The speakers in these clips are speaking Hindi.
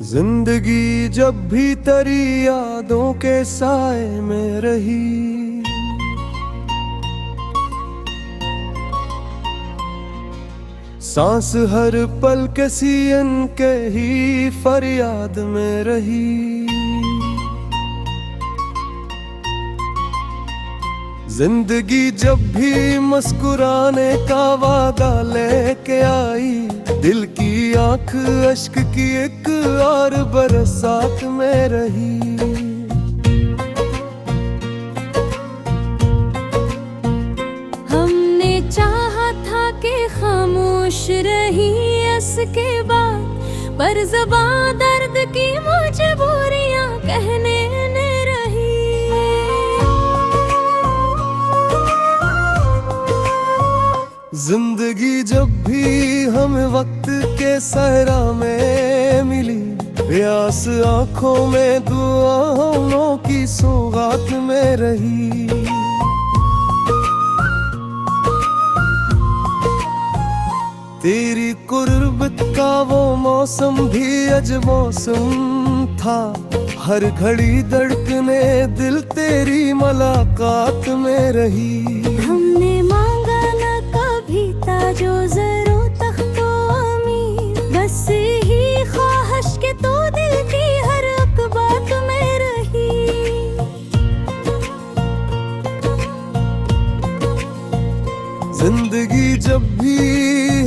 जिंदगी जब भी तेरी यादों के साए में रही, सांस हर पल किसी के ही फरियाद में रही। जिंदगी जब भी मुस्कुराने का वादा लेके आई, दिल की आंख अश्क की एक और बरसात में रही। हमने चाहा था कि खामोश रही इसके बाद, पर ज़बां दर्द की मजबूरियां कहने ने रही। जिंदगी जब भी हमें वक्त के सहरा में मिली, प्यास आंखों में दुआओं की सौगात में रही। तेरी कुर्बत का वो मौसम भी अजब मौसम था, हर घड़ी धड़कने दिल तेरी मुलाकात में रही। हमने मांगा न कभी ताजो ज़रो तख्तो अमीर, बस ही ख्वाहिश के तो दिल की हर एक बात में रही। जिंदगी जब भी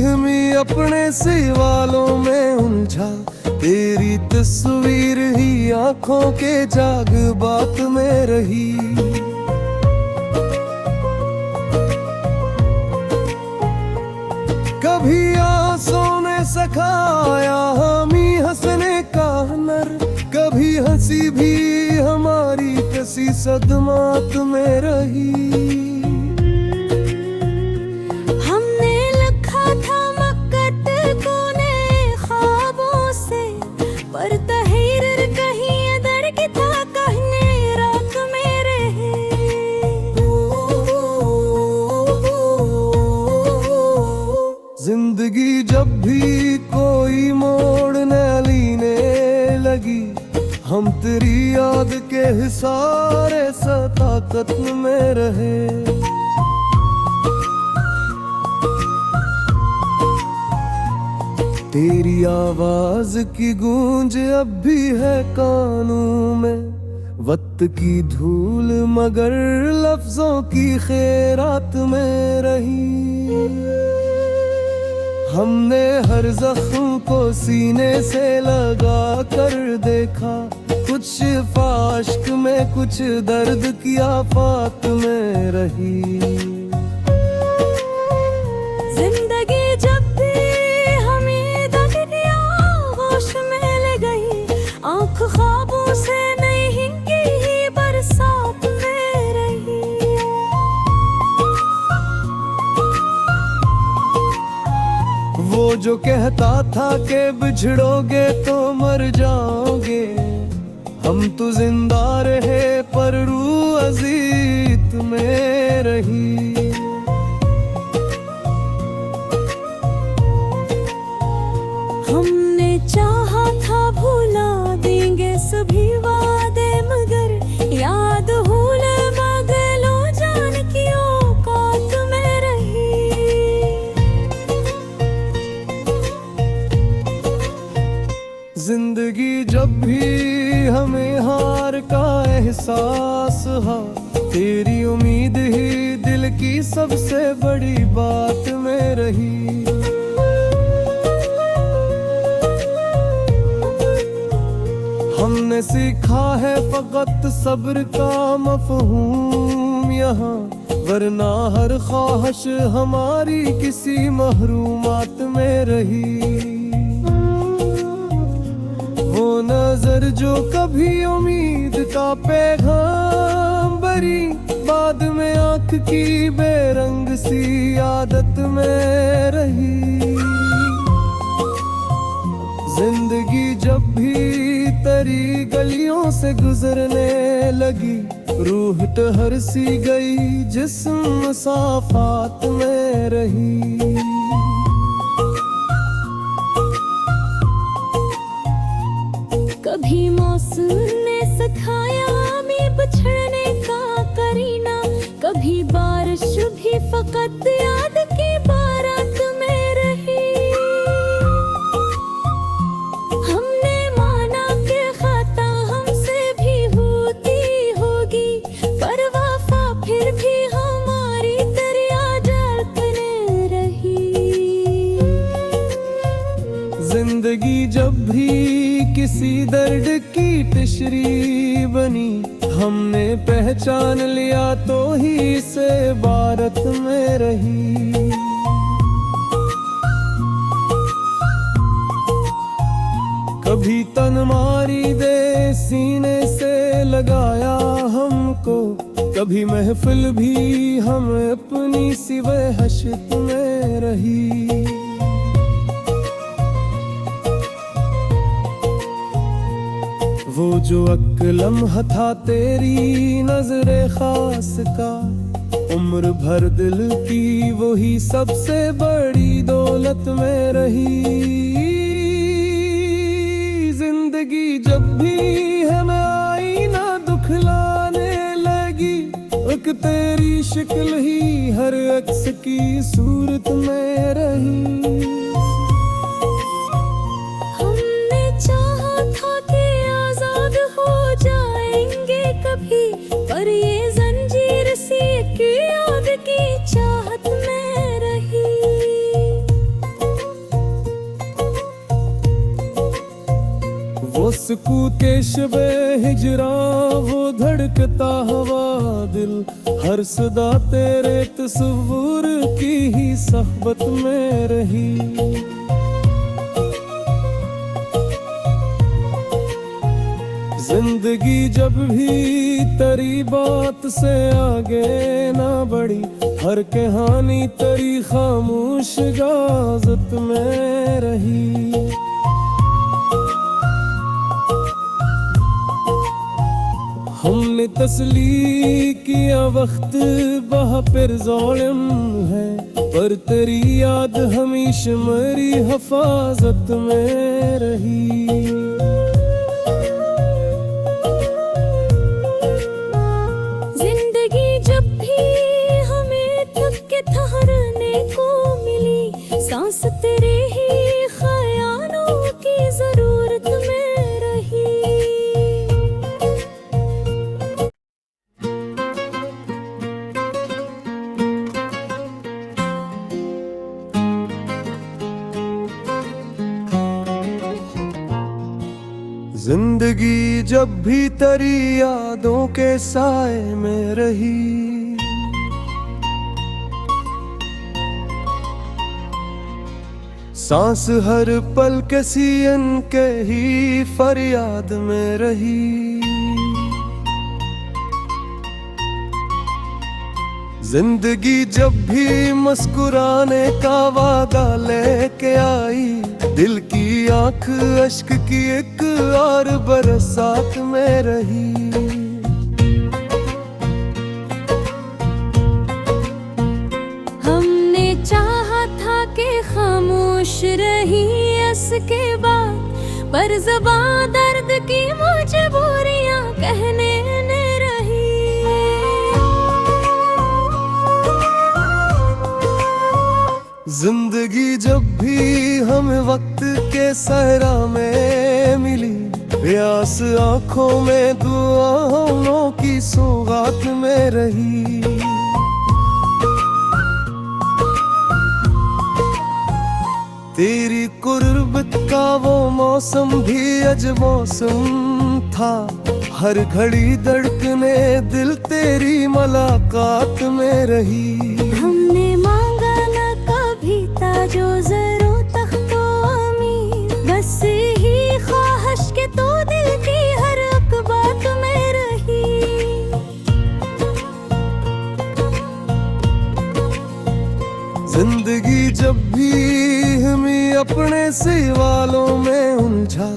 हमें अपने सवालों में उलझा, तेरी तस्वीर ही आंखों के जाग बात में रही। कभी आंसू ने सखाया हमें हंसने का हुनर, कभी हंसी भी हमारी किसी सदमात में रही। जिंदगी जब भी कोई मोड़ न लेने लगी, हम तेरी याद के हिसारे सताकत में रहे। तेरी आवाज की गूंज अब भी है कानों में, वक्त की धूल मगर लफ्जों की खैरात में रही। हमने हर जख्म को सीने से लगा कर देखा, कुछ फाश्क में कुछ दर्द की आफात में रही। जिंदगी जब भी हमें दग दिया, होश में ले गई, आंख ख्वाबों से नहीं की बरसात में रही। वो जो कहता था कि बिछड़ोगे तो मर जाओगे, हम तो जिंदा रहे पर रूह अजीत में रही। हमने चाहा था भुला देंगे सभी वादे, मगर याद भूले बदलो जान की औकात में रही। जिंदगी जब भी हमें हार का एहसास हुआ, तेरी उम्मीद ही दिल की सबसे बड़ी बात में रही। हमने सीखा है फकत सब्र का मफहूम यहाँ, वरना हर ख्वाहिश हमारी किसी महरूमात में रही। वो नजर जो कभी उम्मीद का पैगाम भरी, बाद में आंख की बेरंग सी आदत में रही। जिंदगी जब भी तेरी गलियों से गुजरने लगी, रूह ठहर सी गई जिस्म मुसाफात में रही। मौसम ने सिखाया हमें बिछड़ने का करीना, कभी बारिश भी फकत याद की बारात में रही। हमने माना कि खता हमसे भी होती होगी, पर वफा फिर भी हमारी दरिया धड़कने रही। जिंदगी जब भी किसी दर्द की तिशरी बनी, हमने पहचान लिया तो ही से भारत में रही। कभी तन मारी दे सीने से लगाया हमको, कभी महफिल भी हम अपनी सिवा हशत में रही। वो जो लम्हा था तेरी नजरे खास का, उम्र भर दिल की वही सबसे बड़ी दौलत में रही। जिंदगी जब भी हमें आईना दुखलाने लगी, एक तेरी शक्ल ही हर अक्स की सूरत में रही। पर ये जंजीर सी की याद की चाहत में रही। वो सुकूत के शबे हिजरा, वो धड़कता हवा दिल, हर सदा तेरे तस्वुर की ही सहबत में रही। जिंदगी जब भी तेरी बात से आगे ना बढ़ी, हर कहानी तेरी खामोश गाजत में रही। हमने तसली किया वक्त बहा फिर ज़ालिम है, पर तेरी याद हमेशा मेरी हिफाजत में रही। सांस तेरे ही ख्यालों की जरूरत में रही। जिंदगी जब भी तेरी यादों के साए में रही, सांस हर पल किसी के ही फरियाद में रही। जिंदगी जब भी मुस्कुराने का वादा लेके आई, दिल की आंख अश्क की एक और बरसात में रही। खामोश रही इसके बाद, पर ज़बां दर्द की मजबूरियां कहने ने रही। जिंदगी जब भी हमें वक्त के सहरा में मिली, प्यास आंखों में दुआओं की सौगात में रही। तेरी कुर्बत का वो मौसम भी अज मौसम था, हर घड़ी धड़कने दिल तेरी मुलाकात में रही। हमने मांगा न कभी ताजो जरो तख्तो अमीर, बस ही ख्वाहिश के तो दिल की हर एक बात में रही। जिंदगी जब भी हमें अपने सवालों में उलझा,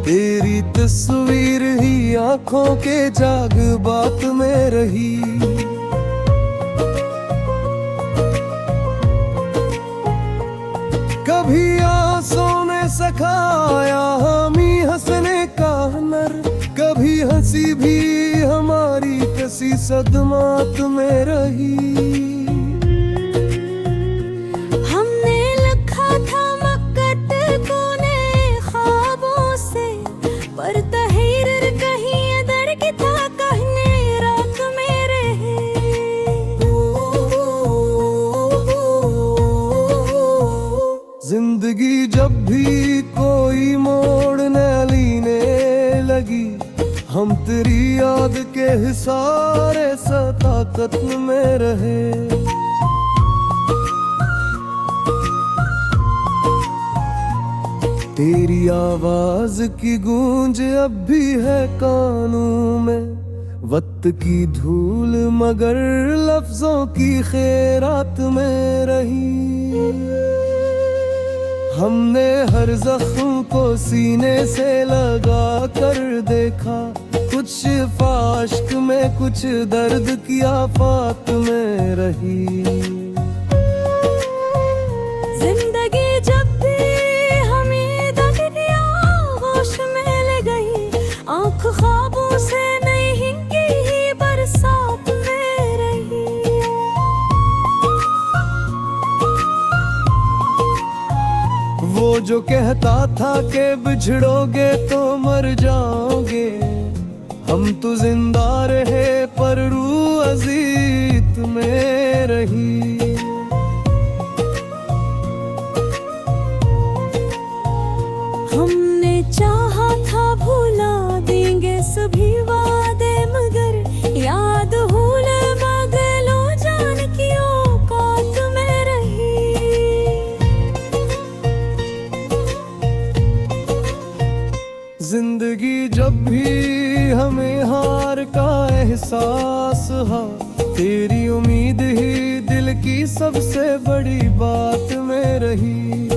तेरी तस्वीर ही आंखों के जाग बात में रही। कभी आंसू ने सखाया हमी हंसने का हुनर, सी सदमात में रही। हमने लिखा था मक्कत कोने ख्वाबों से, पर तहरीर कहीं अदर की था कहने रात में रहे। जिंदगी जब भी कोई मोड़ न लेने लगी, हम तेरी याद के हिसारे सताकत में रहे। तेरी आवाज की गूंज अब भी है कानों में, वक्त की धूल मगर लफ्जों की खैरात में रही। हमने हर जख्म को सीने से लगा कर देखा, कुछ शिफा अश्क में कुछ दर्द की आफात में रही। जिंदगी जब भी हमें दरिया होश में ले गई, आंख ख्वाबों से नहीं की बरसात में रही। वो जो कहता था कि बिछड़ोगे तो मर जाओगे, हम तो जिंदा रहे पर रूह अजीत में रही। हमने चाहा था भुला देंगे सभी वादे, मगर याद भूल मगलो जान की औकात में रही। जिंदगी जब भी हमें हार का एहसास हुआ, तेरी उम्मीद ही दिल की सबसे बड़ी बात में रही।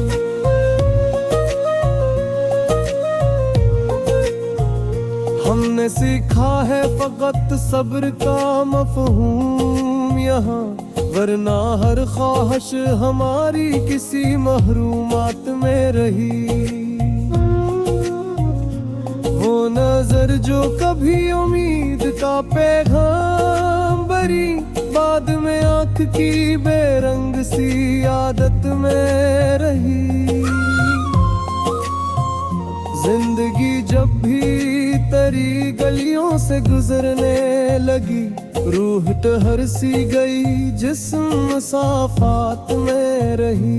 हमने सीखा है फकत सब्र का मफहूम यहाँ, वरना हर ख्वाहिश हमारी किसी महरूमात में रही। वो नजर जो कभी उम्मीद का पैगाम भरी, बाद में आंख की बेरंग सी आदत में रही। जिंदगी जब भी तेरी गलियों से गुजरने लगी, रूह ठहर सी गई जिस्म मसाफात में रही।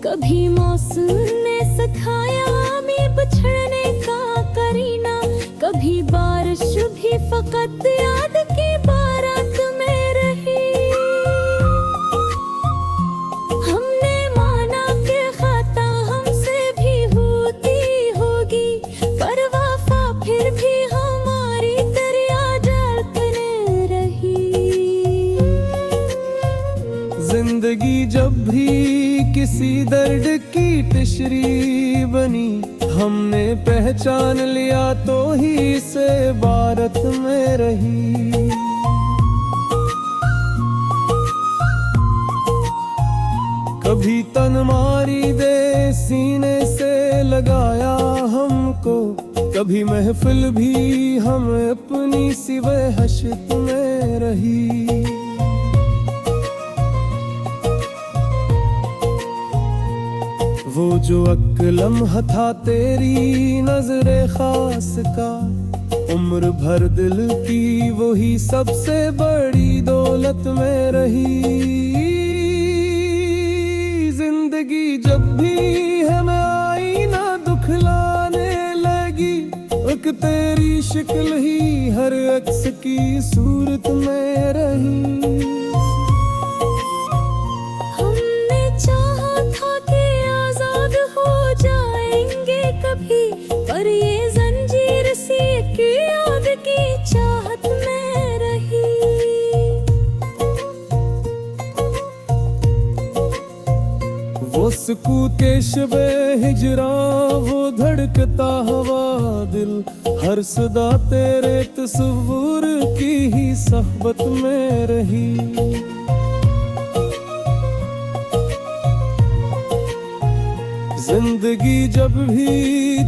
कभी मौसम ने सिखाया हमें बिछड़ने का करीना, कभी बारिश भी फकत याद की बारात में रही। हमने माना कि खता हमसे भी होती होगी, पर वफा फिर भी हमारी दरिया धड़कने रही। जिंदगी जब भी किसी दर्द की तिशरी बनी, हमने पहचान लिया तो ही से भारत में रही। कभी तन मारी दे सीने से लगाया हमको, कभी महफिल भी हम अपनी सिवा हशत में रही। वो जो लम्हा था तेरी नजरे खास का, उम्र भर दिल की वही सबसे बड़ी दौलत में रही। जिंदगी जब भी हमें आईना दुखलाने लगी, एक तेरी शिक्ल ही हर अक्स की सूरत में रही। हमने चाहा था कि आजाद हो जाएंगे कभी, पर ये जंजीर सी एक याद की चाहत में रही। वो सुकूत शबे हिजरा, वो धड़कता हवा दिल, हर सदा तेरे तस्वूर की ही सहबत में रही। जिंदगी जब भी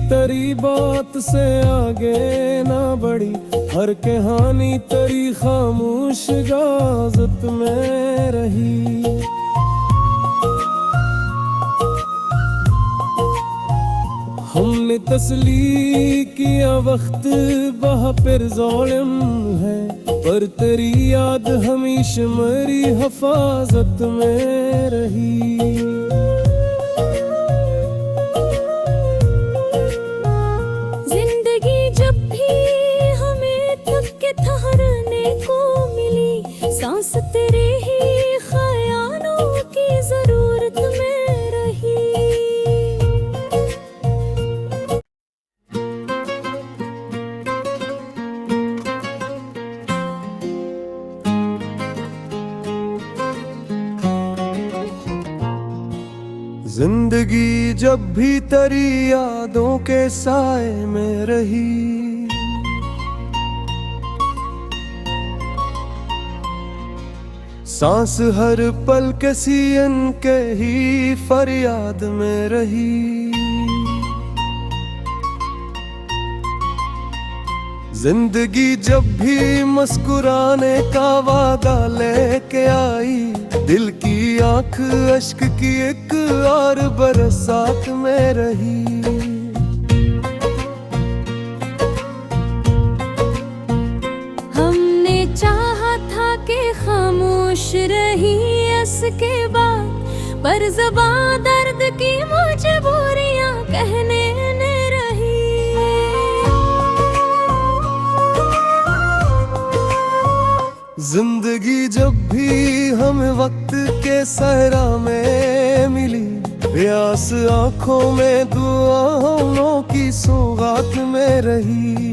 तेरी बात से आगे ना बढ़ी, हर कहानी तेरी खामोश गाजत में रही। हमने तसली किया वक्त बहा फिर ज़ालिम है, पर तेरी याद हमेशा मेरी हिफाजत में रही। जिंदगी जब भी हमें थक के ठहरने को मिली, सांस तेरे ही ख्यालों की जरूरत में रही। जिंदगी जब भी तेरी यादों के साए में रही, सांस हर पल किसी के ही फरियाद में रही। जिंदगी जब भी मुस्कुराने का वादा लेके आई, दिल की आंख अश्क की एक और बरसात में रही। हमने चाहा था कि खामोश रही इसके बाद, पर ज़बां दर्द की मजबूरियां कहने ने रही। जिंदगी जब भी हमें वक्त के सहरा में मिली, प्यास आंखों में दुआओं की सौगात में रही।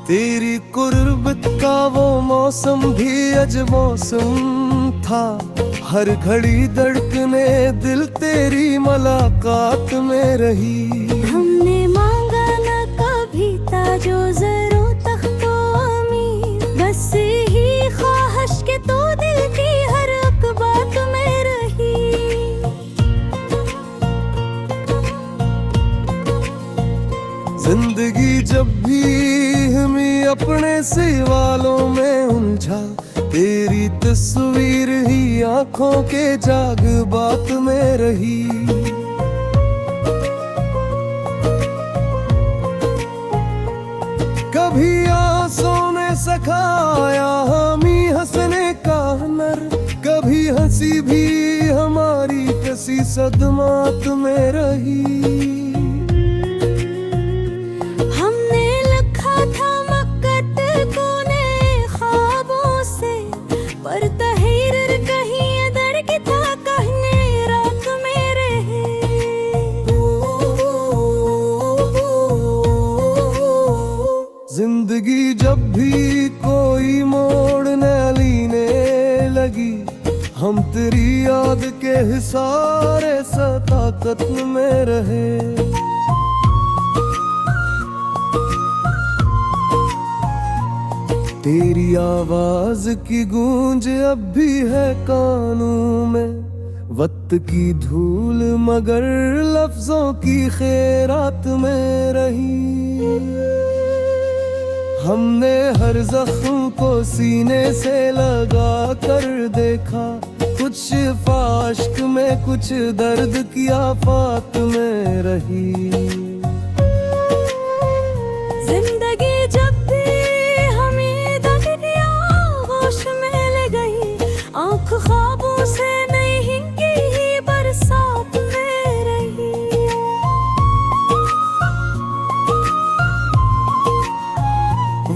तेरी कुर्बत का वो मौसम भी अजब मौसम था, हर घड़ी धड़कने दिल तेरी मुलाकात में रही। हमने मांगा न कभी ताजो ज़रो तख्तो अमीर, बस ही ख्वाहिश के तो दिल की हर एक बात में रही। जिंदगी जब भी हमें अपने सवालों में उलझा, तेरी तस्वीर ही आंखों के जाग बात में रही। कभी आंसू ने सखाया हमें हंसने का हुनर, कभी हंसी भी हमारी किसी सदमात में रही। हमने लिखा था मक्कत कोने ख्वाबों से, पर तहरीर कहीं दर की था कहने रात में रहे। जिंदगी जब भी कोई मोड़ न लेने लगी, हम तेरी याद के हिसारे सताकत में रहे। तेरी आवाज की गूंज अब भी है कानों में, वक्त की धूल मगर लफ्जों की खैरात में रही। हमने हर जख्म को सीने से लगा कर देखा, कुछ फाश्क में कुछ दर्द की आफात में रही। जिंदगी जब भी हमें दग दिया, होश में ले गई, आंख ख्वाबों से नहीं की बरसात में रही।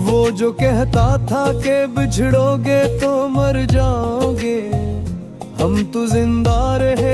वो जो कहता था कि बिछड़ोगे तो मर जाओगे, हम तो जिंदा रहे